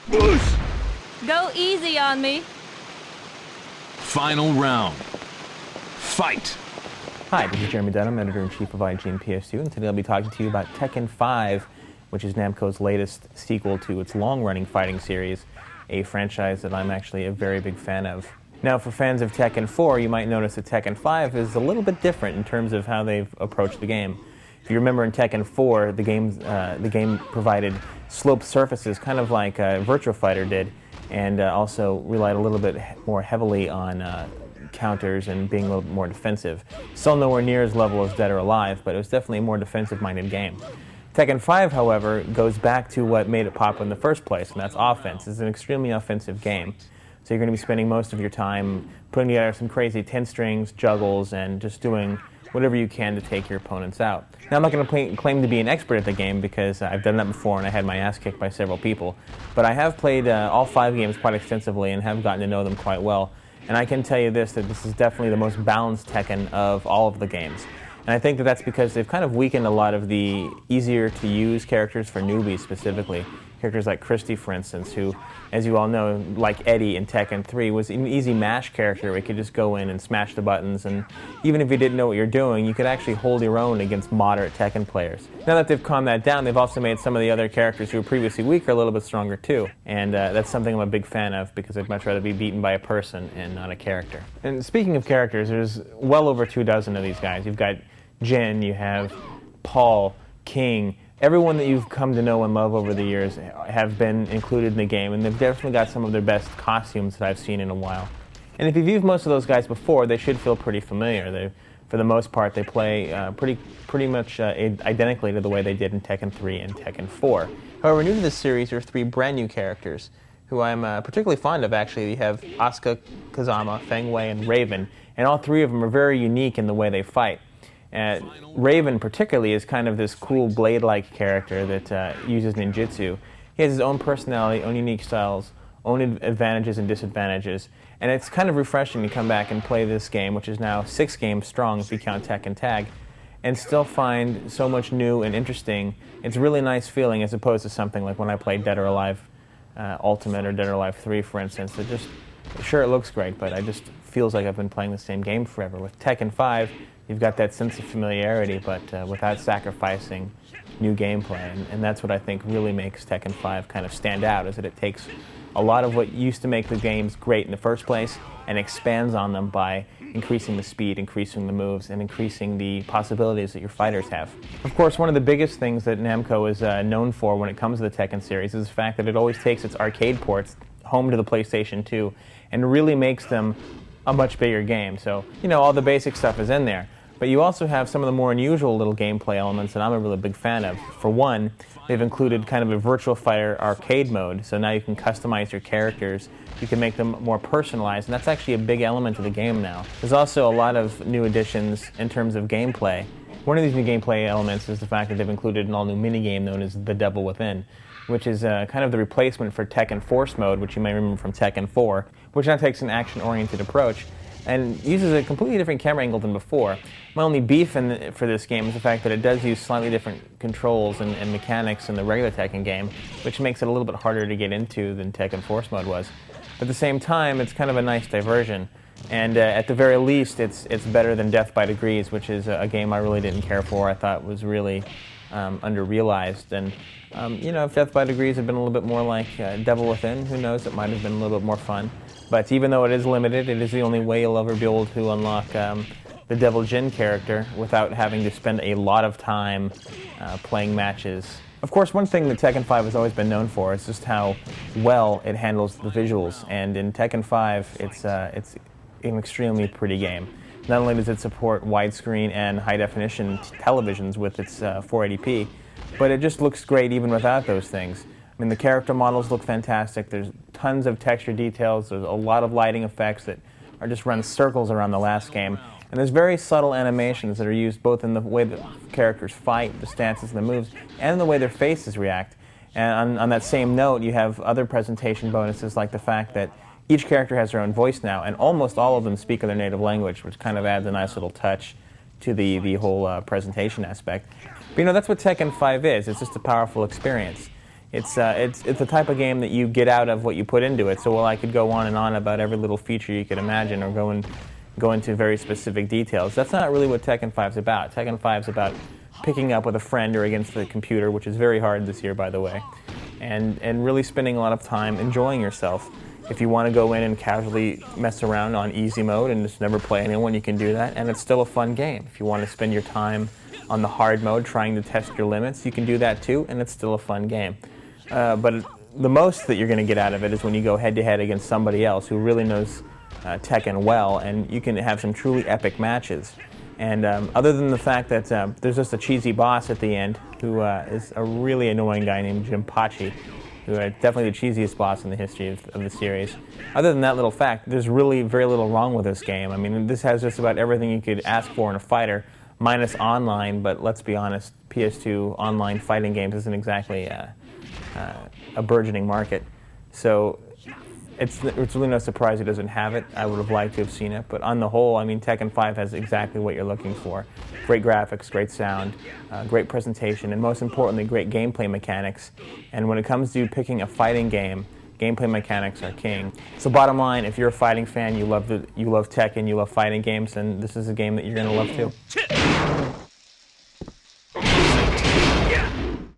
Boosh! Go easy on me. Final round. Fight! Hi, this is Jeremy Dunham, Editor-in-Chief of IGN PS2, and today I'll be talking to you about Tekken 5, which is Namco's latest sequel to its long-running fighting series, a franchise that I'm actually a very big fan of. Now, for fans of Tekken 4, you might notice that Tekken 5 is a little bit different in terms of how they've approached the game. If you remember in Tekken 4, the game provided sloped surfaces, kind of like Virtua Fighter did, and also relied a little bit more heavily on counters and being a little bit more defensive. Still nowhere near as level as Dead or Alive, but it was definitely a more defensive-minded game. Tekken 5, however, goes back to what made it popular in the first place, and that's offense. It's an extremely offensive game. So you're going to be spending most of your time putting together some crazy 10-strings, juggles, and just doing whatever you can to take your opponents out. Now, I'm not going to claim to be an expert at the game because I've done that before and I had my ass kicked by several people. But I have played all 5 games quite extensively and have gotten to know them quite well. And I can tell you this, that this is definitely the most balanced Tekken of all of the games. And I think that that's because they've kind of weakened a lot of the easier-to-use characters for newbies specifically. Characters like Christy, for instance, who, as you all know, like Eddie in Tekken 3, was an easy mash character where you could just go in and smash the buttons, and even if you didn't know what you're doing, you could actually hold your own against moderate Tekken players. Now that they've calmed that down, they've also made some of the other characters who were previously weaker a little bit stronger too, and that's something I'm a big fan of because I'd much rather be beaten by a person and not a character. And speaking of characters, there's well over 24 of these guys. You've got Jin, you have Paul, King. Everyone that you've come to know and love over the years have been included in the game, and they've definitely got some of their best costumes that I've seen in a while. And if you've used most of those guys before, they should feel pretty familiar. For the most part, they play pretty much identically to the way they did in Tekken 3 and Tekken 4. However, new to this series are 3 brand new characters who I'm particularly fond of, actually. You have Asuka, Kazama, Feng Wei, and Raven, and all 3 of them are very unique in the way they fight. Raven particularly is kind of this cool blade-like character that uses ninjutsu. He has his own personality, own unique styles, own advantages and disadvantages, and it's kind of refreshing to come back and play this game, which is now 6 games strong if you count Tekken Tag, and still find so much new and interesting. It's a really nice feeling as opposed to something like when I played Dead or Alive Ultimate or Dead or Alive 3, for instance. Sure, it looks great, but it just feels like I've been playing the same game forever. With Tekken 5, you've got that sense of familiarity, but without sacrificing new gameplay. And that's what I think really makes Tekken 5 kind of stand out, is that it takes a lot of what used to make the games great in the first place and expands on them by increasing the speed, increasing the moves, and increasing the possibilities that your fighters have. Of course, one of the biggest things that Namco is known for when it comes to the Tekken series is the fact that it always takes its arcade ports home to the PlayStation 2 and really makes them a much bigger game. So, all the basic stuff is in there. But you also have some of the more unusual little gameplay elements that I'm a really big fan of. For one, they've included kind of a Virtua Fighter arcade mode, so now you can customize your characters. You can make them more personalized, and that's actually a big element of the game now. There's also a lot of new additions in terms of gameplay. One of these new gameplay elements is the fact that they've included an all-new minigame known as The Devil Within, which is kind of the replacement for Tekken Force Mode, which you may remember from Tekken 4, which now takes an action-oriented approach and uses a completely different camera angle than before. My only beef for this game is the fact that it does use slightly different controls and mechanics in the regular Tekken game, which makes it a little bit harder to get into than Tekken Force Mode was. But at the same time, it's kind of a nice diversion. And at the very least, it's better than Death by Degrees, which is a game I really didn't care for. I thought was really under-realized. And, if Death by Degrees had been a little bit more like Devil Within, who knows, it might have been a little bit more fun. But even though it is limited, it is the only way you'll ever be able to unlock the Devil Jin character without having to spend a lot of time playing matches. Of course, one thing that Tekken 5 has always been known for is just how well it handles the visuals. And in Tekken 5, it's an extremely pretty game. Not only does it support widescreen and high-definition televisions with its 480p, but it just looks great even without those things. I mean, the character models look fantastic. There's tons of texture details. There's a lot of lighting effects that are just run circles around the last game. And there's very subtle animations that are used both in the way that characters fight, the stances and the moves, and the way their faces react. And on that same note, you have other presentation bonuses like the fact that each character has their own voice now, and almost all of them speak in their native language, which kind of adds a nice little touch to the whole presentation aspect. But that's what Tekken 5 is. It's just a powerful experience. It's the type of game that you get out of what you put into it. So while I could go on and on about every little feature you could imagine or go into very specific details, that's not really what Tekken 5 is about. Tekken 5 is about picking up with a friend or against the computer, which is very hard this year, by the way, and really spending a lot of time enjoying yourself. If you want to go in and casually mess around on easy mode and just never play anyone, you can do that, and it's still a fun game. If you want to spend your time on the hard mode trying to test your limits, you can do that too, and it's still a fun game. But the most that you're going to get out of it is when you go head-to-head against somebody else who really knows Tekken well, and you can have some truly epic matches. And other than the fact that there's just a cheesy boss at the end who is a really annoying guy named Jinpachi, who is definitely the cheesiest boss in the history of the series. Other than that little fact, there's really very little wrong with this game. I mean, this has just about everything you could ask for in a fighter, minus online, but let's be honest, PS2 online fighting games isn't exactly a burgeoning market. So it's really no surprise it doesn't have it. I would have liked to have seen it, but on the whole, I mean, Tekken 5 has exactly what you're looking for. Great graphics, great sound, great presentation, and most importantly, great gameplay mechanics. And when it comes to picking a fighting game, gameplay mechanics are king. So bottom line, if you're a fighting fan, you love Tekken, you love fighting games, then this is a game that you're going to love too.